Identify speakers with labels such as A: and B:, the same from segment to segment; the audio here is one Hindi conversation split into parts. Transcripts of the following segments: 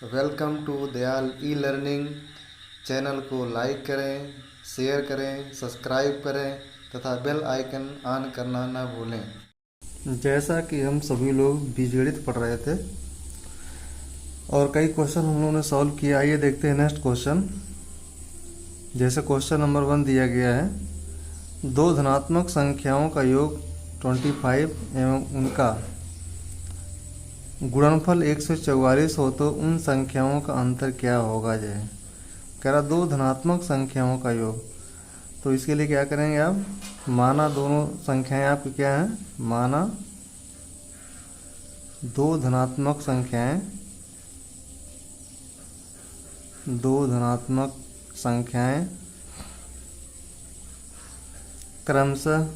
A: Welcome to Dayal e learning. Channel को लाइक करें, शेयर करें, सब्सक्राइब करें तथा बेल आइकन ऑन करना ना भूलें। जैसा कि हम सभी लोग बीजगणित पढ़ रहे थे और कई क्वेश्चन हम लोगों ने सॉल्व किया। आइए देखते हैं नेक्स्ट क्वेश्चन। जैसे क्वेश्चन नंबर 1 दिया गया है, दो धनात्मक संख्याओं का योग 25 एवं उनका गुणनफल 144 हो तो उन संख्याओं का अंतर क्या होगा। जय कह रहा दो धनात्मक संख्याओं का योग, तो इसके लिए क्या करेंगे आप, माना दोनों संख्याएं आपकी क्या हैं, माना दो धनात्मक संख्याएं क्रमशः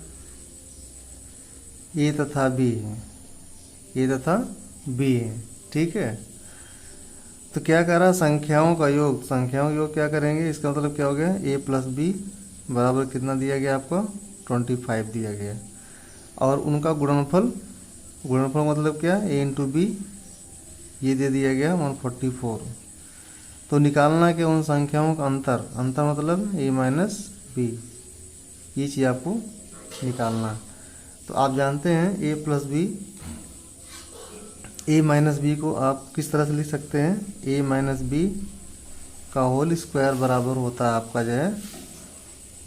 A: ए तथा बी है, ए तथा बी है। ठीक है, तो क्या कह रहा, संख्याओं का योग क्या करेंगे, इसका मतलब क्या हो गया, a प्लस बी बराबर कितना दिया गया आपको, 25 दिया गया। और उनका गुणनफल मतलब क्या, a इंटू बी, ये दे दिया गया 144। तो निकालना कि उन संख्याओं का अंतर मतलब a माइनस बी, ये चीज़ आपको निकालना। तो आप जानते हैं a plus B, a minus B को आप किस तरह से लिख सकते हैं, a माइनस बी का होल स्क्वायर बराबर होता है आपका जो है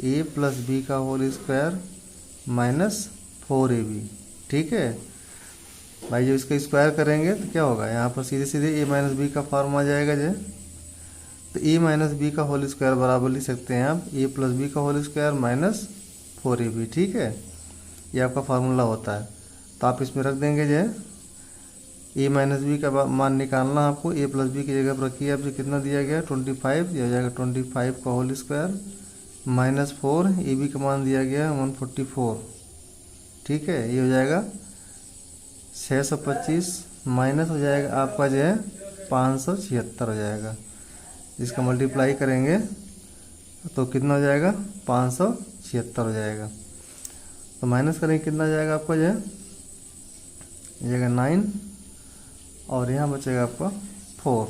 A: a प्लस बी का होल स्क्वायर माइनस 4ab। ठीक है भाई, जब इसका स्क्वायर करेंगे तो क्या होगा, यहाँ पर सीधे सीधे a माइनस बी का फॉर्म आ जाएगा जो, तो a माइनस बी का होल स्क्वायर बराबर लिख सकते हैं आप a प्लस बी का होल स्क्वायर माइनस 4ab। ठीक है, ये आपका फार्मूला होता है। तो आप इसमें रख देंगे जो a माइनस बी का मान निकालना आपको, a प्लस बी की जगह पर रखिए आपसे कितना दिया गया 25, ये हो जाएगा 25 का whole square minus 4, A B का मान दिया गया 144। ठीक है, ये हो जाएगा 625 माइनस हो जाएगा आपका जो है 576 हो जाएगा। इसका मल्टीप्लाई करेंगे तो कितना हो जाएगा, 576 हो जाएगा। तो माइनस करेंगे कितना हो जाएगा आपका जो है, ये जाएगा 9 और यहाँ बचेगा आपका 4।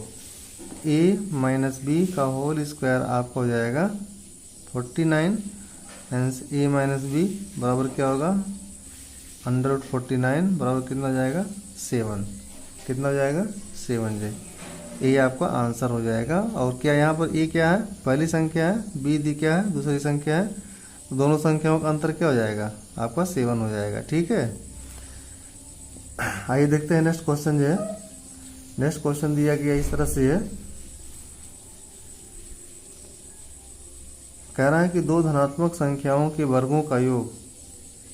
A: a माइनस बी का होल स्क्वायर आपका हो जाएगा 49, हेंस a माइनस बी बराबर क्या होगा, अंडर 49 बराबर कितना हो जाएगा 7। कितना हो जाएगा 7 जे, ये आपका आंसर हो जाएगा। और क्या यहाँ पर a क्या है, पहली संख्या है, b दी क्या है, दूसरी संख्या है, तो दोनों संख्याओं का अंतर क्या हो जाएगा आपका 7 हो जाएगा। ठीक है, आइए देखते हैं नेक्स्ट क्वेश्चन जो है। नेक्स्ट क्वेश्चन दिया गया इस तरह से है, कह रहा है कि दो धनात्मक संख्याओं के वर्गों का योग,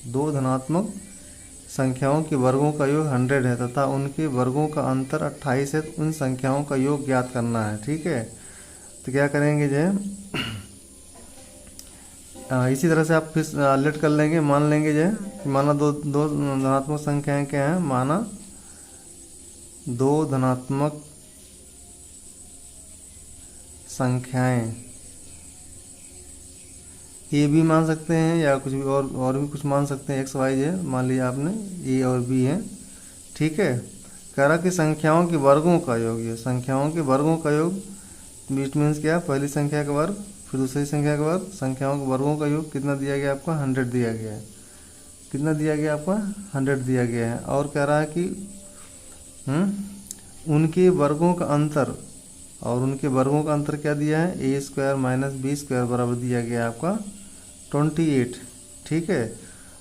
A: दो धनात्मक संख्याओं के वर्गों का योग 100 है तथा उनके वर्गों का अंतर 28 है, उन संख्याओं का योग ज्ञात करना है। ठीक है, तो क्या करेंगे जो इसी तरह से आप फिर लेट कर लेंगे, मान लेंगे जो कि माना दो धनात्मक संख्याएं क्या हैं, माना दो धनात्मक संख्याएं ए बी मान सकते हैं या कुछ भी और भी कुछ मान सकते हैं, एक्स वाई है, मान लिया आपने ए और बी है। ठीक है, कह रहा कि संख्याओं के वर्गों का योग, ये संख्याओं के वर्गों का योग, इट मीन्स क्या, पहली संख्या का वर्ग फिर दूसरी संख्या का वर्ग, संख्याओं के वर्गों का योग कितना दिया गया आपका, 100 दिया गया है। कितना दिया गया आपका, 100 दिया गया है। और कह रहा है कि उनके वर्गों का अंतर, और उनके वर्गों का अंतर क्या दिया है, ए स्क्वायर माइनस बी स्क्वायर बराबर दिया गया आपका 28। ठीक है,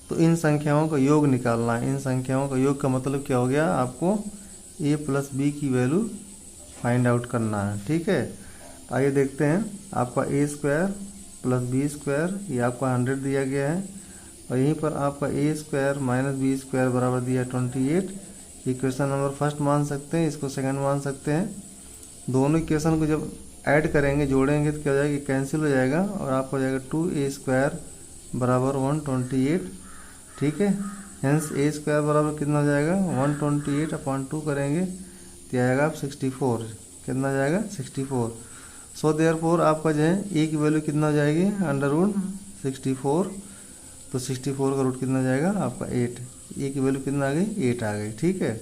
A: तो इन संख्याओं का योग निकालना है। इन संख्याओं का योग का मतलब क्या हो गया, आपको a प्लस बी की वैल्यू फाइंड आउट करना है। ठीक है, आइए देखते हैं। आपका a square plus B square ये आपका 100 दिया गया है, और यहीं पर आपका a square minus B square बराबर दिया 28। इक्वेशन नंबर फर्स्ट मान सकते हैं, इसको सेकंड मान सकते हैं। दोनों इक्वेशन को जब ऐड करेंगे, जोड़ेंगे तो क्या हो जाएगा, कैंसिल हो जाएगा और आपको हो जाएगा 2a स्क्वायर बराबर 128। ठीक है, हेंस a स्क्वायर बराबर कितना हो जाएगा, 128/2 करेंगे तो आएगा आप 64। कितना हो जाएगा 64। सो देयरफॉर आपका जो है a की वैल्यू कितना हो जाएगी, √64। तो 64 का रूट कितना हो जाएगा आपका 8। a की वैल्यू कितना आ गई, 8 आ गई। ठीक है,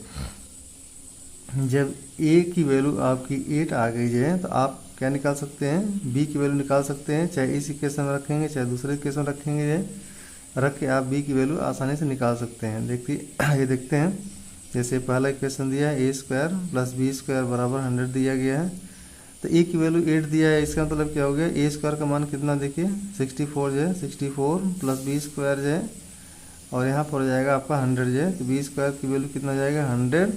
A: जब ए की वैल्यू आपकी 8 आ गई है तो आप क्या निकाल सकते हैं, बी की वैल्यू निकाल सकते हैं। चाहे इस इक्वेशन में रखेंगे चाहे दूसरे इक्वेशन में रखेंगे, ये रख के आप बी की वैल्यू आसानी से निकाल सकते हैं। देखिए ये देखते हैं, जैसे पहला इक्वेशन दिया है ए स्क्वायर प्लस बी स्क्वायर बराबर 100 दिया गया है, तो ए की वैल्यू 8 दिया है, इसका मतलब क्या हो गया, ए स्क्वायर का मान कितना देखिए 64 जो है, 64 प्लस बी स्क्वायर जो है, और यहाँ पर हो जाएगा आपका 100 जो है, तो बी स्क्वायर की वैल्यू कितना जाएगा 100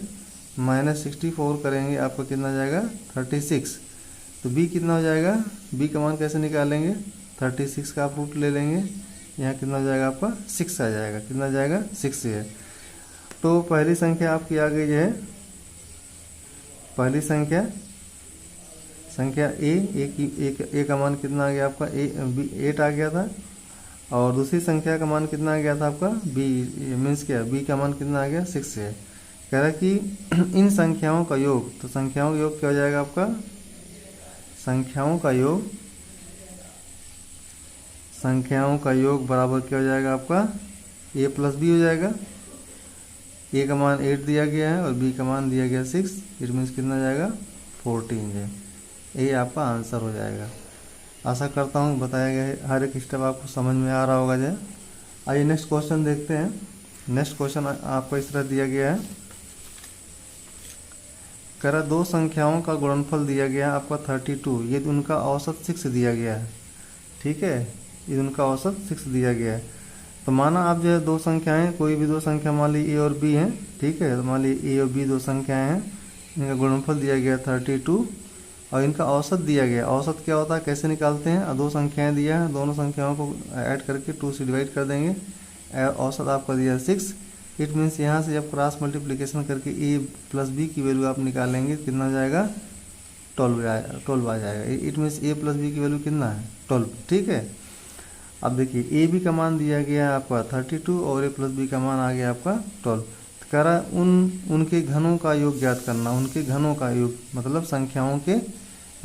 A: माइनस 64 करेंगे आपका कितना जाएगा 36। तो बी कितना हो जाएगा, बी का मान कैसे निकालेंगे, 36 का आप रूट ले लेंगे, यहाँ कितना हो जाएगा आपका 6 आ जाएगा, कितना जाएगा 6 है। तो पहली संख्या आपकी आ गई है, पहली संख्या ए का मान कितना आ गया आपका, 8 आ गया था, और दूसरी संख्या का मान कितना आ गया था आपका बी, मीन्स क्या बी का मान कितना आ गया 6 है। कह रहा है कि इन संख्याओं का योग, तो संख्याओं का योग क्या हो जाएगा आपका, संख्याओं का योग बराबर क्या हो जाएगा आपका ए प्लस बी हो जाएगा। ए का मान 8 दिया गया है और बी का मान दिया गया 6, इट मीन्स कितना जाएगा 14 है। ये आपका आंसर हो जाएगा। आशा करता हूँ बताया गया हर एक स्टेप आपको समझ में आ रहा होगा। जो आइए नेक्स्ट क्वेश्चन देखते हैं। नेक्स्ट क्वेश्चन आपको इस तरह दिया गया है, करा दो संख्याओं का गुणनफल दिया गया है आपका 32, ये उनका औसत 6 दिया गया है, ठीक है, ये उनका औसत 6 दिया गया है। तो माना आप जो है दो संख्याएं, कोई भी दो संख्या मान ली ए और बी हैं, ठीक है, तो मान ली ए और बी दो संख्याएं हैं, इनका गुणनफल दिया गया 32 और इनका औसत दिया गया। औसत क्या होता है, कैसे निकालते हैं, दो संख्याएं दिया है, दोनों संख्याओं को ऐड करके 2 से डिवाइड कर देंगे, औसत आपका दिया 6, इट मीन्स यहाँ से जब क्रॉस मल्टीप्लिकेशन करके ए प्लस बी की वैल्यू आप निकालेंगे कितना जाएगा 12 आ जाएगा। It means A plus B की वैल्यू कितना है 12, ठीक है। अब देखिए ए बी का मान दिया गया है आपका 32 और ए प्लस बी का मान आ गया आपका 12। तो कह रहा उनके घनों का योग ज्ञात करना, उनके घनों का योग मतलब संख्याओं के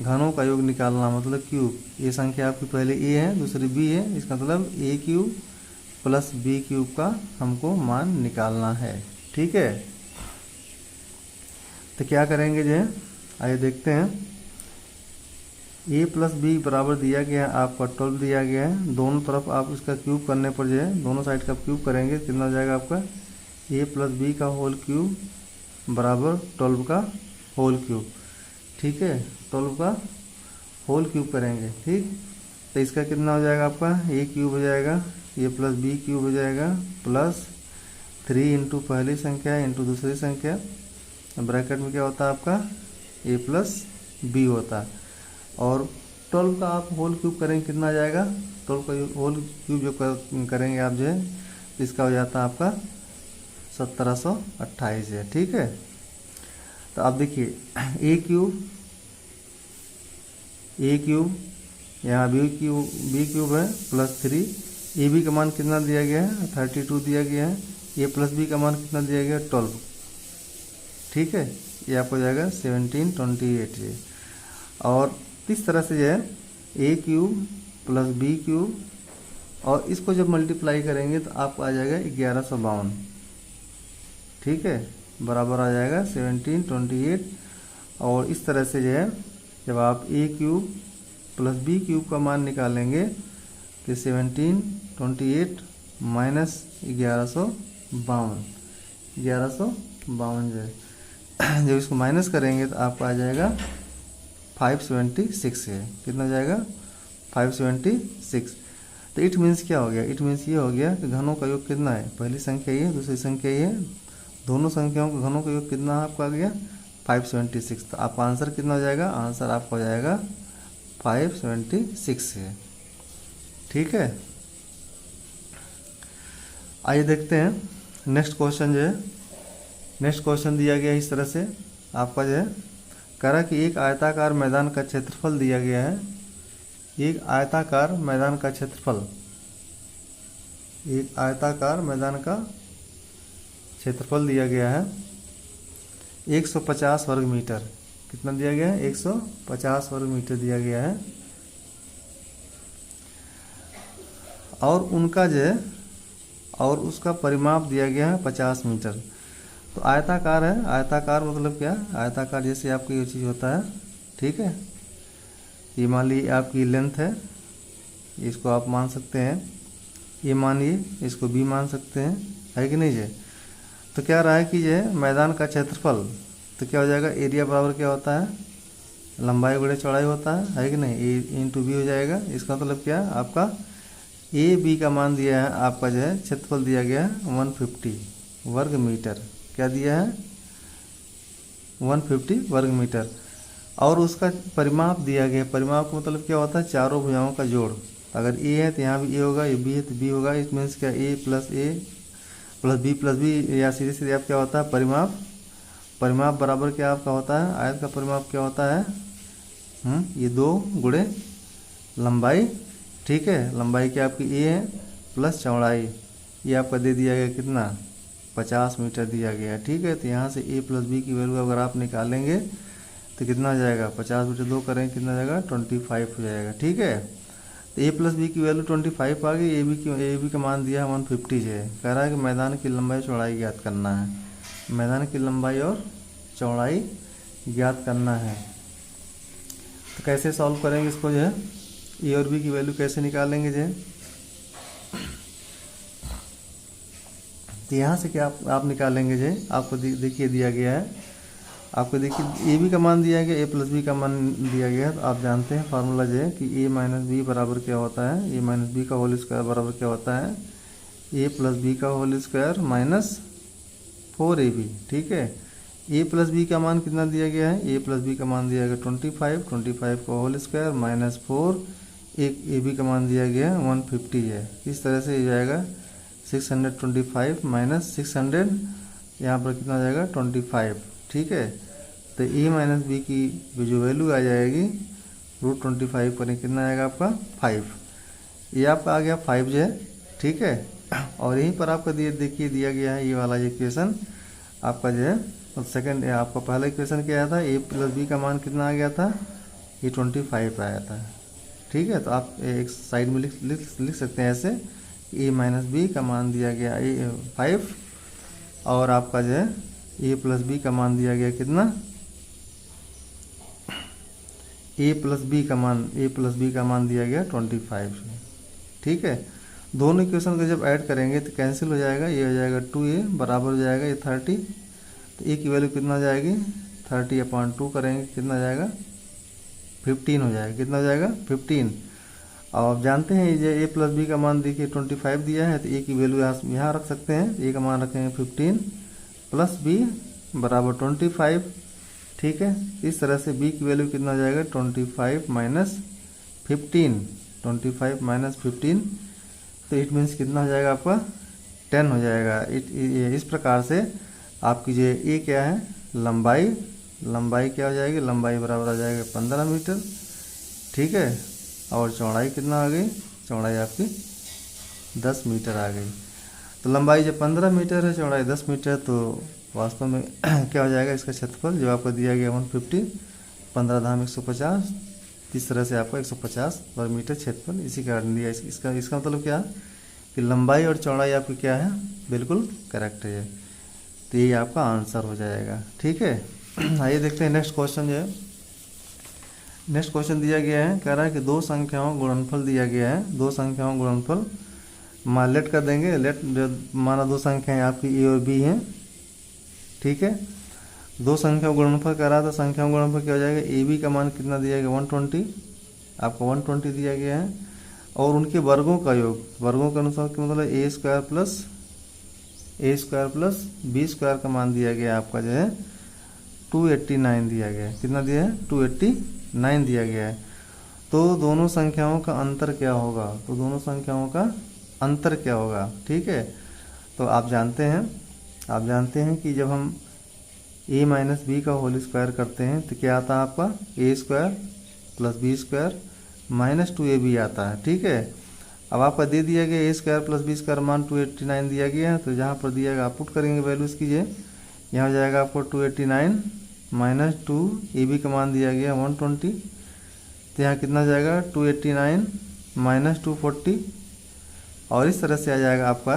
A: घनों का योग निकालना, मतलब क्यूब। ये संख्या आपकी पहले ए है दूसरी बी है, इसका मतलब ए क्यूब प्लस बी क्यूब का हमको मान निकालना है, ठीक है। तो क्या करेंगे जो है, आइए देखते हैं। ए प्लस बी बराबर दिया गया है आपका 12 दिया गया है, दोनों तरफ आप इसका क्यूब करने पर जो है दोनों साइड का क्यूब करेंगे, कितना हो जाएगा आपका ए प्लस बी का होल क्यूब बराबर 12 का होल क्यूब, ठीक है, 12 का होल क्यूब करेंगे, ठीक। तो इसका कितना हो जाएगा आपका ए क्यूब हो जाएगा, ए प्लस बी क्यूब हो जाएगा, प्लस 3 इंटू पहली संख्या इंटू दूसरी संख्या, ब्रैकेट में क्या होता है आपका ए प्लस बी होता है, और 12 का आप होल क्यूब करेंगे कितना आ जाएगा, 12 का होल क्यूब जो करेंगे आप जो है इसका हो जाता है आपका 1728 है, ठीक है। तो आप देखिए ए क्यूब यहाँ बी क्यूब है प्लस 3, ए बी का मान कितना दिया गया है 32 दिया गया है, ए प्लस बी का मान कितना दिया गया है 12, ठीक है, ये आपको जाएगा 1728 ये। और इस तरह से जो है ए क्यूब प्लस बी क्यूब और इसको जब मल्टीप्लाई करेंगे तो आपको आ जाएगा 1152, ठीक है, बराबर आ जाएगा 1728। और इस तरह से जो है जब आप ए क्यूब प्लस बी क्यूब का मान निकालेंगे तो 1728 माइनस 1152 जो है जब इसको माइनस करेंगे तो आपको आ जाएगा 576 है, कितना जाएगा 576। तो इट मीन्स क्या हो गया, इट मीन्स ये हो गया कि घनों का योग कितना है, पहली संख्या ये दूसरी संख्या ये, दोनों संख्याओं के घनों का योग कितना आपका आ गया 576। तो आपका आंसर कितना हो जाएगा, आंसर आपका हो जाएगा 576 है, ठीक है। आइए देखते हैं नेक्स्ट क्वेश्चन जो है। नेक्स्ट क्वेश्चन दिया गया इस तरह से आपका जो है, करा कि एक आयताकार मैदान का क्षेत्रफल दिया गया है, एक आयताकार मैदान का क्षेत्रफल, एक आयताकार मैदान का क्षेत्रफल दिया गया है 150 वर्ग मीटर, कितना दिया गया है 150 वर्ग मीटर दिया गया है, और उनका जो है और उसका परिमाप दिया गया है 50 मीटर। तो आयताकार है, आयताकार मतलब क्या, आयताकार जैसे आपको ये चीज़ होता है, ठीक है। ये मान लीजिए आपकी लेंथ है, इसको आप मान सकते हैं, ये मानिए इसको भी मान सकते हैं, है कि नहीं जी। तो क्या रहा है कि ये मैदान का क्षेत्रफल, तो क्या हो जाएगा, एरिया बराबर क्या होता है, लंबाई गुणे चौड़ाई होता है कि नहीं, ए इंटू बी हो जाएगा। इसका मतलब क्या, आपका ए बी का मान दिया है, आपका जो है क्षेत्रफल दिया गया है 150 वर्ग मीटर, क्या दिया है 150 वर्ग मीटर, और उसका परिमाप दिया गया। परिमाप का मतलब क्या होता है, चारों भुजाओं का जोड़। अगर ए है तो यहाँ भी ए होगा, ये बी है तो बी होगा, इट मीन्स क्या, ए प्लस बी, या सीधे सीधे आप क्या होता है परिमाप, परिमाप बराबर क्या आपका होता है, आयत का परिमाप क्या होता है, ये 2 गुणे लंबाई, ठीक है। लंबाई क्या आपकी ए है प्लस चौड़ाई, ये आपका दे दिया गया कितना 50 मीटर दिया गया है, ठीक है। तो यहाँ से ए प्लस बी की वैल्यू अगर आप निकालेंगे तो कितना हो जाएगा, 50 मीटर 2 करेंगे कितना जाएगा 25 हो जाएगा, ठीक है। तो ए प्लस बी की वैल्यू 25 आ गई, ए बी का मान दिया 150 है। कह रहा है कि मैदान की लंबाई चौड़ाई ज्ञात करना है, मैदान की लंबाई और चौड़ाई ज्ञात करना है। तो कैसे सॉल्व करेंगे इसको जो है, ए और बी की वैल्यू कैसे निकालेंगे जो है, तो यहाँ से क्या आप निकालेंगे जो आपको देखिए दिया गया है, आपको देखिए ए बी का मान दिया गया, ए प्लस बी का मान दिया गया है। तो आप जानते हैं फार्मूला जो है कि ए माइनस बी बराबर क्या होता है, ए माइनस बी का होल स्क्वायर बराबर क्या होता है, ए प्लस बी का होल स्क्वायर माइनस 4ab, ठीक है। ए प्लस बी का मान कितना दिया गया है, ए प्लस बी का मान दिया गया 25 का होल स्क्वायर माइनस 4, एक ए बी का मान दिया गया 150 है। इस तरह से ये जाएगा 625 माइनस 600, यहाँ पर कितना आ जाएगा 25, ठीक है। तो ए माइनस बी की जो वैल्यू आ जाएगी √25 करें कितना आएगा आपका 5, ये आपका आ गया 5 जो है, ठीक है। और यहीं पर आपका देखिए दिया गया है ये वाला इक्वेशन आपका जो है, सेकंड आपका पहला इक्वेशन क्या आया था, ए प्लस बी का मान कितना आ गया था, ये 25 आया था, ठीक है। तो आप एक साइड में लिख सकते हैं ऐसे, ए माइनस बी का मान दिया गया 5, और आपका जो है ए प्लस बी का मान दिया गया कितना, ए प्लस बी का मान दिया गया 25, ठीक है। दोनों इक्वेशन को जब ऐड करेंगे तो कैंसिल हो जाएगा, ये हो जाएगा 2a बराबर हो जाएगा ये 30, तो ए की वैल्यू कितना जाएगी 30/2 करेंगे कितना जाएगा 15 हो जाएगा, कितना हो जाएगा 15। और आप जानते हैं ये ए प्लस बी का मान देखिए 25 दिया है, तो ए की वैल्यू यहाँ रख सकते हैं, ए का मान रखेंगे 15 प्लस बी बराबर 25, ठीक है। इस तरह से बी की वैल्यू कितना हो जाएगा 25 माइनस 15, तो इट मीन्स कितना हो जाएगा आपका 10 हो जाएगा। इस प्रकार से आपकी जो ए क्या है लंबाई क्या हो जाएगी, लंबाई बराबर आ जाएगा 15 मीटर, ठीक है। और चौड़ाई कितना आ गई, चौड़ाई आपकी 10 मीटर आ गई। तो लंबाई जब 15 मीटर है, चौड़ाई 10 मीटर, तो वास्तव में क्या हो जाएगा इसका क्षेत्रफल जो आपको दिया गया 150, 15 धाम 150, इस तरह से आपको 150 वर्ग मीटर क्षेत्रफल इसी कारण दिया। इसका मतलब क्या कि लंबाई और चौड़ाई आपकी क्या है, बिल्कुल करेक्ट है, तो ये आपका आंसर हो जाएगा, ठीक है। आइए देखते हैं नेक्स्ट क्वेश्चन जो है, नेक्स्ट क्वेश्चन दिया गया है, कह रहा है कि दो संख्याओं गुणनफल दिया गया है, दो संख्याओं गुणनफल लेट कर देंगे, लेट माना दो संख्याएं आपकी ए और बी हैं, ठीक है। दो संख्याओं गुणनफल कर रहा था, संख्याओं गुणनफल क्या हो जाएगा, ए बी का मान कितना दिया गया 120, आपको 120 दिया गया है, और उनके वर्गों का योग, वर्गों के अनुसार क्या मतलब ए स्क्वायर प्लस बी स्क्वायर का मान दिया गया आपका जो है 289 दिया गया है, कितना दिया है 289 दिया गया है। तो दोनों संख्याओं का अंतर क्या होगा, तो दोनों संख्याओं का अंतर क्या होगा, ठीक है। तो आप जानते हैं कि जब हम a माइनस बी का होल स्क्वायर करते हैं तो क्या आता है आपका A square plus B square minus 2ab आता है, ठीक है। अब आपका दे दिया गया ए स्क्वायर प्लस बी स्क्वायर मान 289 दिया गया है, तो जहाँ पर दिया गया आप पुट करेंगे वैल्यूज़ कीजिए, यहाँ हो जाएगा आपको 289 माइनस 2ab का मान दिया गया 120, तो यहाँ कितना जाएगा 289 माइनस 240, और इस तरह से आ जाएगा आपका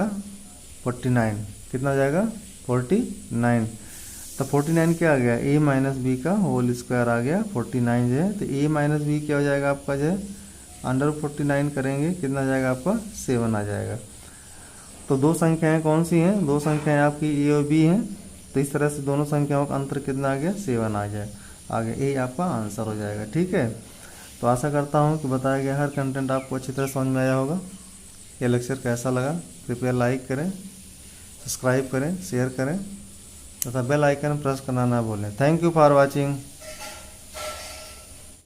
A: 49, कितना हो जाएगा 49। तो 49 क्या आ गया, a माइनस बी का होल स्क्वायर आ गया 49 जो है। तो a माइनस बी क्या हो जाएगा आपका जो है, अंडर 49 करेंगे कितना आ जाएगा आपका 7 आ जाएगा। तो दो संख्याएं कौन सी हैं, दो संख्याएं आपकी ए और बी हैं। तो इस तरह से दोनों संख्याओं का अंतर कितना आ गया 7 आ जाए, आगे ए आपका आंसर हो जाएगा। ठीक है, तो आशा करता हूँ कि बताया गया हर कंटेंट आपको अच्छी तरह समझ में आया होगा। यह लेक्चर कैसा लगा कृपया लाइक करें, सब्सक्राइब करें, शेयर करें तथा बेल आइकन प्रेस करना ना भूलें। Thank you for watching.